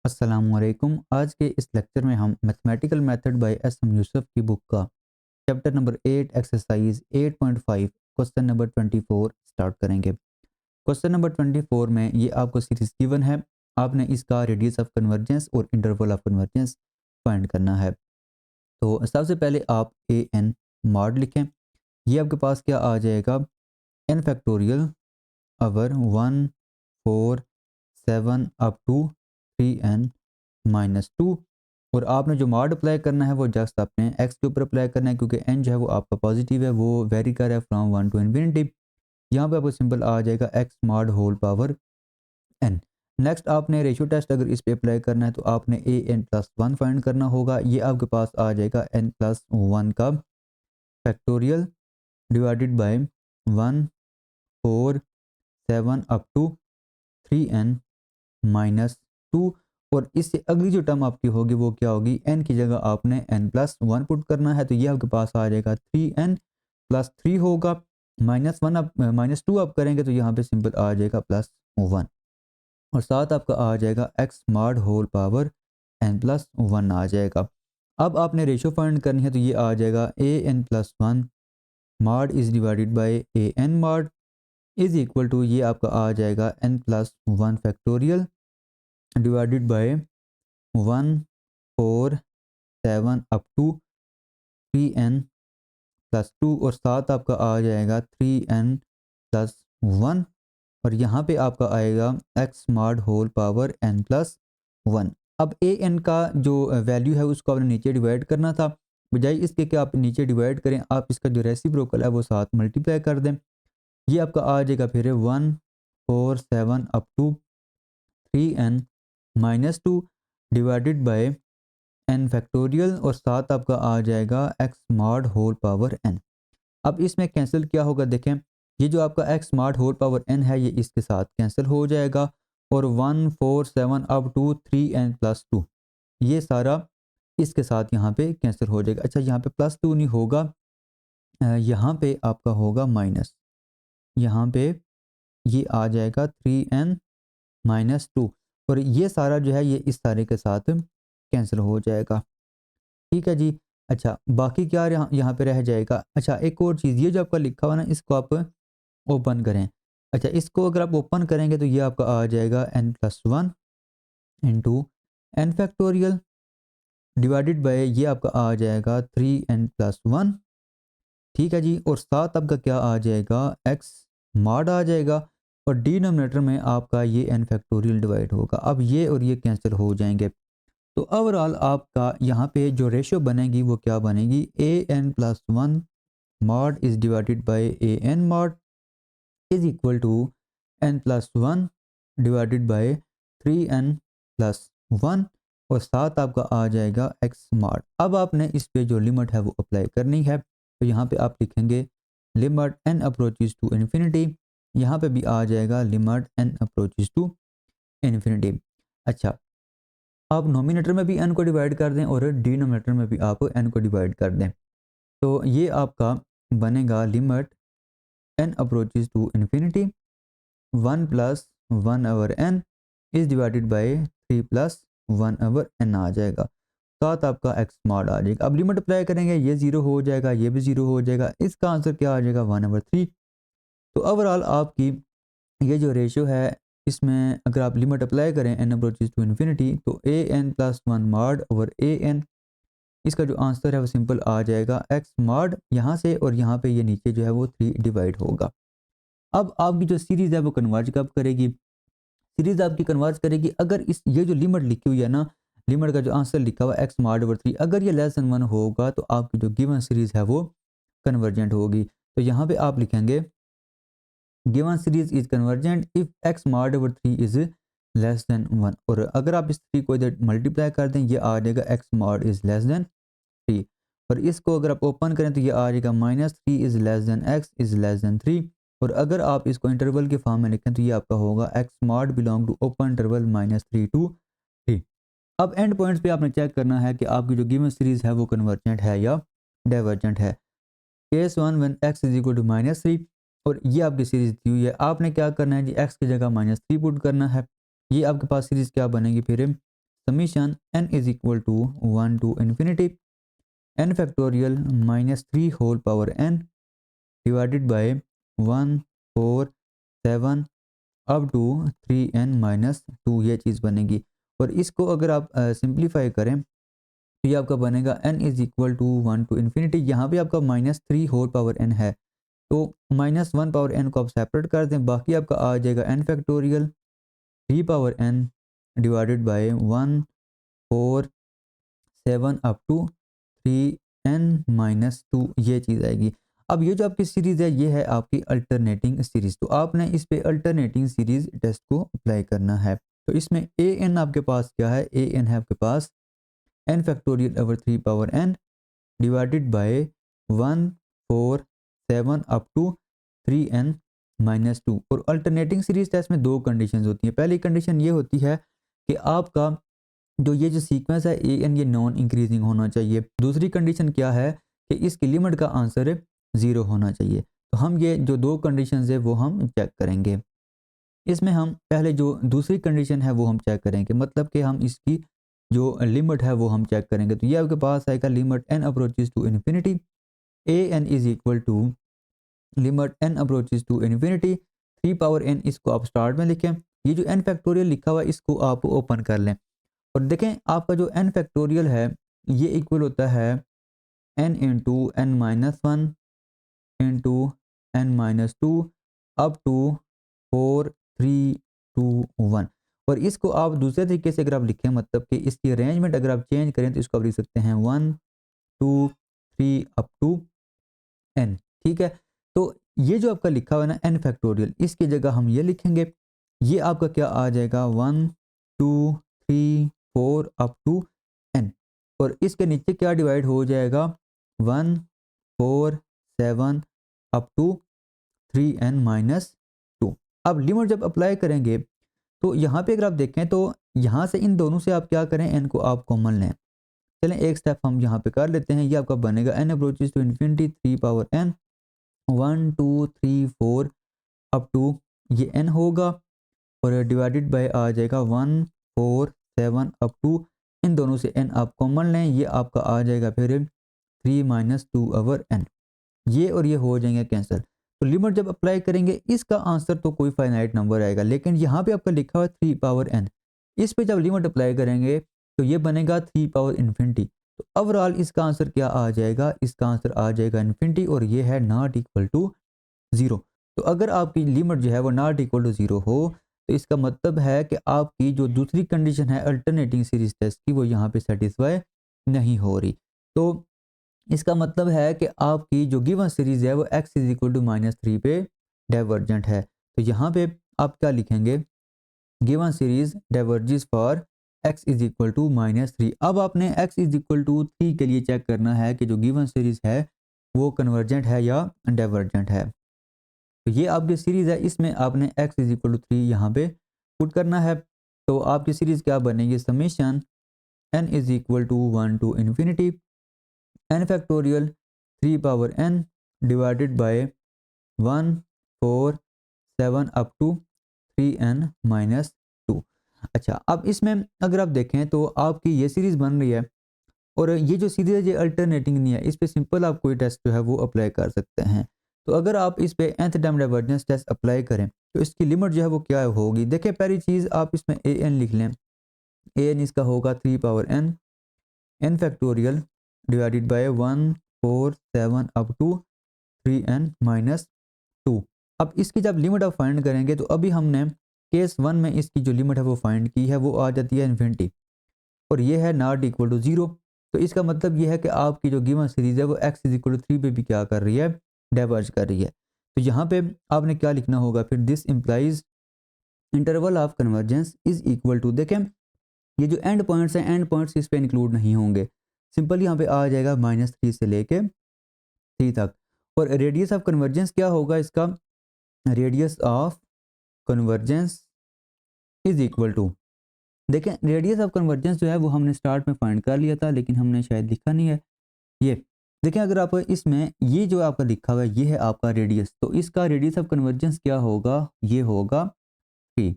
अस्सलामुअलैकुम। आज के इस लेक्चर में हम mathematical method by S M Yusuf की बुक का chapter number 8 exercise 8.5 question number 24 start करेंगे। क्वेश्चन नंबर 24 में ये आपको सीरीज गिवन है। आपने इसका रेडियस ऑफ कन्वर्जेंस और इंटरवल ऑफ कन्वर्जेंस फाइंड करना है। तो सबसे पहले आप ए एन मॉड लिखें। ये आपके पास क्या आ जाएगा, n factorial over 1 4 7 up to 3n-2। और आपने जो मॉड अप्लाई करना है वो जस्ट अपने एक्स के ऊपर अप्लाई करना है, क्योंकि एन जो है वो आपका पॉजिटिव है, वो वेरी कर है फ्रॉम 1 टू इन्फिनिटी। यहाँ पे आपको सिंपल आ जाएगा x mod whole power n. Next आपने रेशियो टेस्ट अगर इस पे अप्लाई करना है तो आपने a n plus one find करना होगा। ये आपके पास आ जाएगा एन प्लस वन का factorial divided by 1 4 7 up to 3n-2। और इससे अगली जो टर्म आपकी होगी वो क्या होगी, n की जगह आपने n+1 पुट करना है, तो ये आपके पास आ जाएगा 3n+3 होगा। -1 आप -2 आप करेंगे तो यहाँ पे सिंपल आ जाएगा +1। और साथ आपका आ जाएगा x mod whole power n+1 आ जाएगा। अब आपने रेशो फाइंड करनी है, तो ये आ जाएगा an+1 mod is divided by an mod is equal to, ये आपका आ जाएगा n+1 factorial divided by 1 4 7 up to 3n+2। और साथ आपका आ जाएगा 3n+1। और यहाँ पे आपका आएगा x mod whole power n+1। अब ए एन का जो वैल्यू है उसको आपने नीचे डिवाइड करना था, बजाय इसके कि आप नीचे डिवाइड करें आप इसका जो रेसिप्रोकल है वो साथ मल्टीप्लाई कर दें। ये आपका आ जाएगा फिर 1 4 7 up to 3n-2 divided by n factorial. और साथ आपका आ जाएगा x mod whole power n। अब इसमें कैंसिल क्या होगा, देखें ये जो आपका x mod whole power n है ये इसके साथ कैंसिल हो जाएगा। और 1 4 7 अप टू 3n+2 ये सारा इसके साथ यहाँ पे कैंसिल हो जाएगा। अच्छा, यहाँ पे +2 नहीं होगा, यहाँ पे आपका होगा माइनस। यहाँ पे ये आ जाएगा 3n-2। और ये सारा जो है ये इस सारे के साथ कैंसिल हो जाएगा। ठीक है जी। अच्छा, बाकी क्या यहाँ पे रह जाएगा। अच्छा, एक और चीज़, ये जो आपका लिखा हुआ ना इसको आप ओपन करें। अच्छा, इसको अगर आप ओपन करेंगे तो ये आपका आ जाएगा n+1 into n factorial divided by, ये आपका आ जाएगा 3n+1। ठीक है जी। और साथ आपका क्या आ जाएगा, एक्स मॉड आ जाएगा। और डिनोमिनेटर में आपका ये एन फैक्टोरियल डिवाइड होगा। अब ये और ये कैंसिल हो जाएंगे। तो ओवरऑल आपका यहाँ पे जो रेशियो बनेगी वो क्या बनेगी, an+1 mod is divided by an mod is equal to n+1 divided by 3n+1। और साथ आपका आ जाएगा x मॉड। अब आपने इस पे जो लिमिट है वो अप्लाई करनी है, तो यहाँ पे आप लिखेंगे limit n approaches to infinity. यहाँ पे भी आ जाएगा limit n approaches to infinity. अच्छा, आप नोमिनेटर में भी n को डिवाइड कर दें और डिनोमिनेटर में भी आप n को डिवाइड कर दें, तो ये आपका बनेगा limit n approaches to infinity 1+1/n is divided by 3+1/n आ जाएगा। साथ आपका x मॉड आ जाएगा। अब लिमिट अप्लाई करेंगे, ये जीरो हो जाएगा, ये भी जीरो हो जाएगा, इसका आंसर क्या आ जाएगा 1/3। तो ओवरऑल आपकी ये जो रेशियो है इसमें अगर आप लिमिट अप्लाई करें n अप्रोचेस टू इन्फिनिटी तो an+1 मॉड ओवर an, इसका जो आंसर है वो सिंपल आ जाएगा x मॉड यहाँ से, और यहाँ पे ये नीचे जो है वो 3 डिवाइड होगा। अब आपकी जो सीरीज़ है वो कन्वर्ज कब करेगी, सीरीज़ आपकी कन्वर्ज करेगी अगर इस ये जो लिमिट लिखी हुई है ना, लिमिट का जो आंसर लिखा हुआ है x मॉड ओवर 3, अगर ये लेस देन 1 होगा तो आपकी जो गिवन सीरीज़ है वो कन्वर्जेंट होगी। तो यहाँ पे आप लिखेंगे given series is convergent if x mod over 3 is less than 1। और अगर आप इस 3 को इधर मल्टीप्लाई कर दें ये आ जाएगा x mod is less than 3। और इसको अगर आप ओपन करें तो ये आ जाएगा -3 is less than x is less than 3। और अगर आप इसको इंटरवल के फॉर्म में लिखें तो ये आपका होगा x mod belong to open interval -3 to 3। अब एंड पॉइंट्स पे आपने चेक करना है कि आपकी जो गिवन सीरीज है वो कन्वर्जेंट है या डाइवर्जेंट है। Case 1 when x is equal to -3, और ये आपकी सीरीज दी हुई है, आपने क्या करना है जी, x की जगह -3 पुट करना है। ये आपके पास सीरीज क्या बनेगी फिर, summation n is equal to 1 to infinity n factorial -3 whole power n divided by 1 4 7 up to 3n-2 ये चीज़ बनेगी। और इसको अगर आप सिंप्लीफाई करें तो ये आपका बनेगा n is equal to 1 to infinity, यहाँ पे आपका -3 होल पावर n है तो -1 पावर n को आप सेपरेट कर दें, बाकी आपका आ जाएगा n factorial 3 power n divided by 1 4 7 up to 3n-2 ये चीज़ आएगी। अब ये जो आपकी सीरीज़ है ये है आपकी अल्टरनेटिंग सीरीज़, तो आपने इस पे अल्टरनेटिंग सीरीज़ टेस्ट को अप्लाई करना है। तो इसमें an आपके पास क्या है, an है आपके पास n factorial over 3 power n divided by 1 4 7 up to 3n-2। और अल्टरनेटिंग सीरीज़ टेस्ट में दो कंडीशंस होती हैं। पहली कंडीशन ये होती है कि आपका जो ये जो सीक्वेंस है an ये नॉन इंक्रीजिंग होना चाहिए। दूसरी कंडीशन क्या है कि इसकी लिमिट का आंसर 0 होना चाहिए। तो हम ये जो दो कंडीशंस है वो हम चेक करेंगे। इसमें हम पहले जो दूसरी कंडीशन है वो हम चेक करेंगे, मतलब कि हम इसकी जो लिमिट है वो हम चेक करेंगे। तो ये आपके पास आएगा limit n approaches to infinity an is equal to limit n approaches to infinity 3 power n, इसको आप स्टार्ट में लिखें। ये जो n फैक्टोरियल लिखा हुआ है इसको आप ओपन कर लें और देखें आपका जो n फैक्टोरियल है ये इक्वल होता है n into n-1 into n-2 up to 4 3 2 1। और इसको आप दूसरे तरीके से अगर आप लिखें, मतलब कि इसकी अरेंजमेंट अगर आप चेंज करें तो इसको आप लिख सकते हैं 1 2 3 अप टू n। ठीक है, तो ये जो आपका लिखा हुआ है ना n फैक्टोरियल, इसकी जगह हम ये लिखेंगे, ये आपका क्या आ जाएगा 1 2 3 4 अप टू n। और इसके नीचे क्या डिवाइड हो जाएगा 1 4 7 अप टू 3n-2। अब लिमिट जब अप्लाई करेंगे तो यहाँ पे अगर आप देखें तो यहाँ से इन दोनों से आप क्या करें, n को आप कॉमन लें। चलें एक स्टेप हम यहाँ पे कर लेते हैं। ये आपका बनेगा n approaches to infinity 3 power n 1 2 3 4 up to ये n होगा और डिवाइडेड बाय आ जाएगा 1 4 7 अप टू, इन दोनों से n आप कॉमन लें, ये आपका आ जाएगा फिर 3-2 ओवर n। ये और ये हो जाएंगे कैंसिल। तो लिमिट जब अप्लाई करेंगे इसका आंसर तो कोई फाइनाइट नंबर आएगा, लेकिन यहाँ पे आपका लिखा हुआ 3 पावर n, इस पे जब लिमिट अप्लाई करेंगे तो ये बनेगा 3 पावर इन्फिनिटी। तो ओवरऑल इसका आंसर क्या आ जाएगा, इसका आंसर आ जाएगा इन्फिनिटी और ये है नॉट इक्वल टू 0। तो अगर आपकी लिमिट जो है वो नॉट इक्वल टू 0 हो तो इसका मतलब है कि आपकी जो दूसरी कंडीशन है अल्टरनेटिंग सीरीज टेस्ट की वो यहाँ पे सेटिस्फाई नहीं हो रही। तो इसका मतलब है कि आपकी जो गिवन सीरीज है वो x इज इक्वल टू -3 पे डाइवर्जेंट है। तो यहाँ पे आप क्या लिखेंगे, given series diverges for x is equal to -3। अब आपने x इज इक्वल टू 3 के लिए चेक करना है कि जो गिवन सीरीज है वो कन्वर्जेंट है या डाइवर्जेंट है। तो ये आपकी सीरीज है, इसमें आपने x इज इक्वल टू 3 यहाँ पे पुट करना है। तो आपकी सीरीज क्या बनेगी, summation n is equal to 1 to infinity n factorial 3 power n divided by 1 4 7 up to 3n-2। अच्छा, अब इसमें अगर आप देखें तो आपकी ये सीरीज़ बन रही है और ये जो सीरीज़ है ये अल्टरनेटिंग नहीं है, इस पे सिंपल आप कोई टेस्ट जो है वो अप्लाई कर सकते हैं। तो अगर आप इस पे nth term divergence test apply करें तो इसकी लिमिट जो है वो क्या होगी, देखिए पहली चीज़ आप इसमें an लिख लें, an इसका होगा 3 power n factorial divided by 1 4 7 up to 3n-2। अब इसकी जब लिमिट आप फाइंड करेंगे तो अभी हमने केस 1 में इसकी जो लिमिट है वो फाइंड की है, वो आ जाती है इन्फिनिटी और ये है नॉट इक्वल टू 0। तो इसका मतलब ये है कि आपकी जो गिवन सीरीज है वो x इज इक्वल टू 3 पे भी क्या कर रही है, डाइवर्ज कर रही है। तो यहाँ पे आपने क्या लिखना होगा फिर, this implies interval of convergence is equal to, देखें ये जो एंड पॉइंट्स हैं एंड पॉइंट्स इस पे इंक्लूड नहीं होंगे, सिंपल यहाँ पे आ जाएगा -3 से लेके 3 तक। और रेडियस ऑफ कन्वर्जेंस क्या होगा इसका, radius of convergence is equal to, देखें रेडियस ऑफ कन्वर्जेंस जो है वो हमने स्टार्ट में फाइंड कर लिया था लेकिन हमने शायद लिखा नहीं है। ये देखें अगर आप इसमें ये जो आपका लिखा हुआ है ये है आपका रेडियस, तो इसका रेडियस ऑफ कन्वर्जेंस क्या होगा, ये होगा 3।